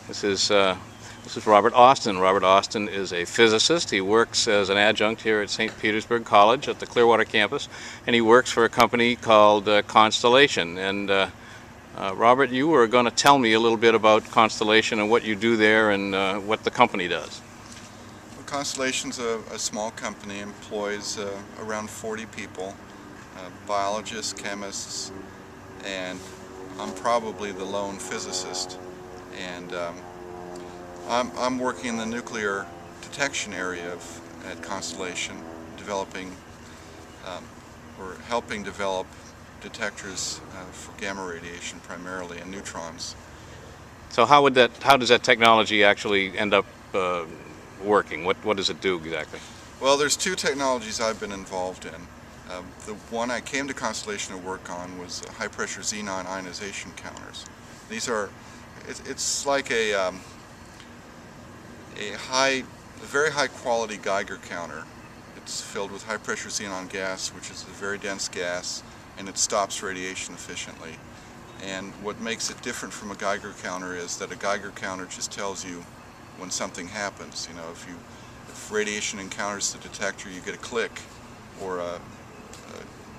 This is Robert Austin. Robert Austin is a physicist. He works as an adjunct here at St. Petersburg College at the Clearwater campus, and he works for a company called Constellation. And Robert, you were going to tell me a little bit about Constellation and what you do there and what the company does. Well, Constellation's a small company, employs around 40 people, biologists, chemists, and I'm probably the lone physicist. And I'm working in the nuclear detection area at Constellation, developing or helping develop detectors for gamma radiation primarily, and neutrons. So how does that technology actually end up working? What does it do exactly? Well, there's two technologies I've been involved in. The one I came to Constellation to work on was high pressure xenon ionization counters. These are, it's like a very high quality Geiger counter. It's filled with high pressure xenon gas, which is a very dense gas, and it stops radiation efficiently. And what makes it different from a Geiger counter is that a Geiger counter just tells you when something happens. You know, if radiation encounters the detector, you get a click or a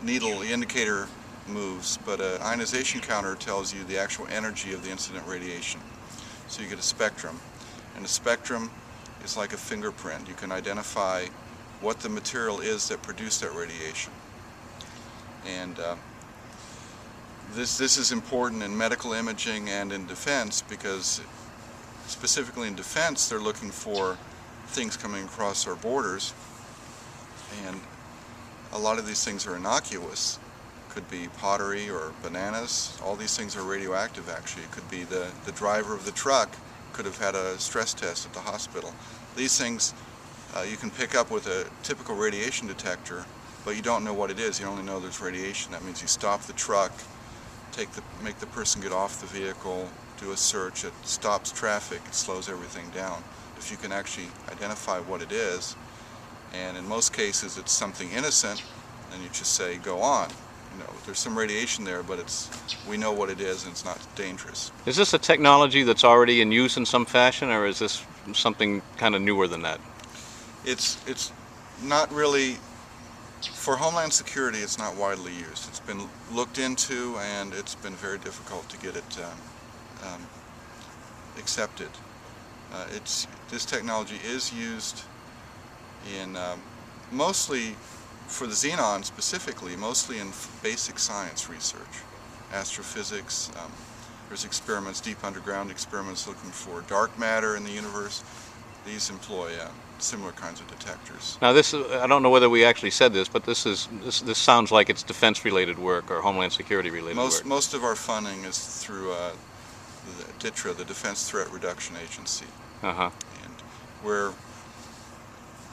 needle indicator moves, but an ionization counter tells you the actual energy of the incident radiation. So you get a spectrum. And a spectrum is like a fingerprint. You can identify what the material is that produced that radiation. And this is important in medical imaging and in defense, because specifically in defense they're looking for things coming across our borders, and a lot of these things are innocuous. Could be pottery or bananas. All these things are radioactive actually. It could be the driver of the truck could have had a stress test at the hospital. These things you can pick up with a typical radiation detector, but you don't know what it is. You only know there's radiation. That means you stop the truck, make the person get off the vehicle, do a search. It stops traffic, it slows everything down. If you can actually identify what it is, and in most cases it's something innocent, then you just say, go on. You know, there's some radiation there, but we know what it is and it's not dangerous. Is this a technology that's already in use in some fashion, or is this something kind of newer than that? It's not really, for Homeland Security it's not widely used. It's been looked into and it's been very difficult to get it accepted. This technology is used in mostly for the xenon specifically, mostly in basic science research, astrophysics. There's experiments, deep underground experiments looking for dark matter in the universe. These employ similar kinds of detectors. Now this is, I don't know whether we actually said this, but this sounds like it's defense-related work or Homeland Security-related work. Most of our funding is through the DTRA, the Defense Threat Reduction Agency. Uh-huh. And we're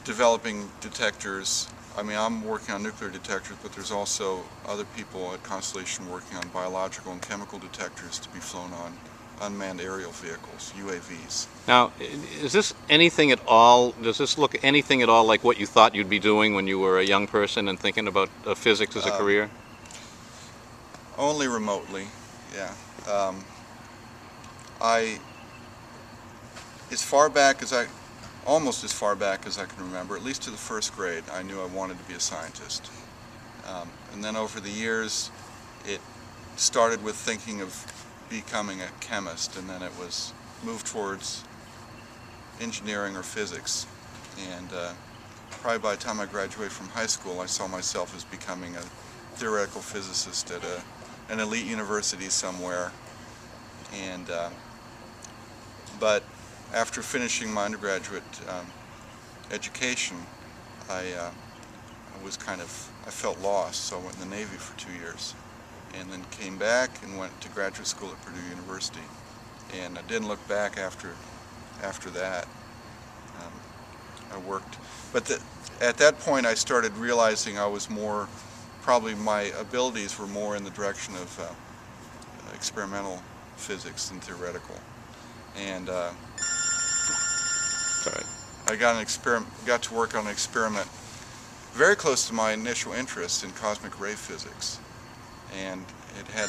developing detectors. I mean, I'm working on nuclear detectors, but there's also other people at Constellation working on biological and chemical detectors to be flown on unmanned aerial vehicles, UAVs. Now, is this anything at all, does this look anything at all like what you thought you'd be doing when you were a young person and thinking about physics as a career? Only remotely, yeah. Almost as far back as I can remember, at least to the first grade, I knew I wanted to be a scientist. And then over the years, it started with thinking of becoming a chemist, and then it was moved towards engineering or physics. And probably by the time I graduated from high school, I saw myself as becoming a theoretical physicist at an elite university somewhere. And but after finishing my undergraduate education, I felt lost, so I went in the Navy for 2 years, and then came back and went to graduate school at Purdue University, and I didn't look back after that. I worked, but at that point I started realizing I was more, probably my abilities were more in the direction of experimental physics than theoretical, and I got to work on an experiment very close to my initial interest in cosmic ray physics, and it had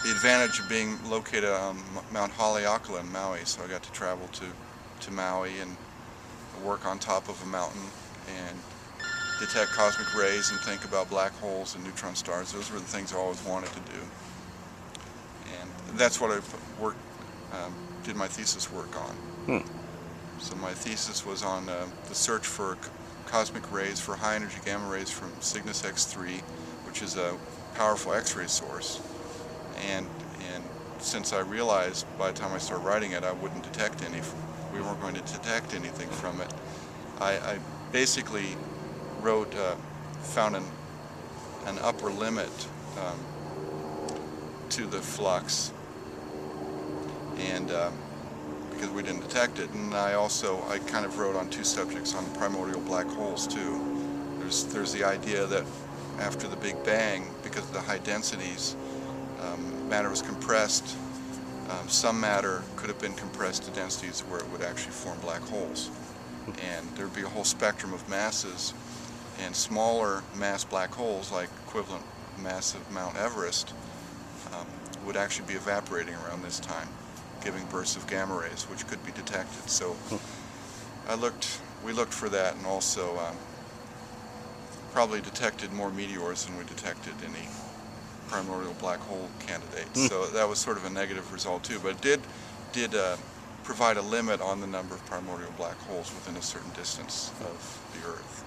the advantage of being located on Mount Haleakala in Maui, so I got to travel to Maui and work on top of a mountain and detect cosmic rays and think about black holes and neutron stars. Those were the things I always wanted to do, and that's what I did my thesis work on. So my thesis was on the search for cosmic rays, for high energy gamma rays from Cygnus X3, which is a powerful X-ray source. And since I realized by the time I started writing it, we weren't going to detect anything from it, I basically found an upper limit to the flux, and because we didn't detect it. And I kind of wrote on two subjects on primordial black holes too. There's the idea that after the Big Bang, because of the high densities, matter was compressed. Some matter could have been compressed to densities where it would actually form black holes, and there'd be a whole spectrum of masses, and smaller mass black holes, like equivalent mass of Mount Everest, would actually be evaporating around this time, giving bursts of gamma rays which could be detected. So we looked for that, and also probably detected more meteors than we detected any primordial black hole candidates. So that was sort of a negative result too, but it did provide a limit on the number of primordial black holes within a certain distance of the Earth.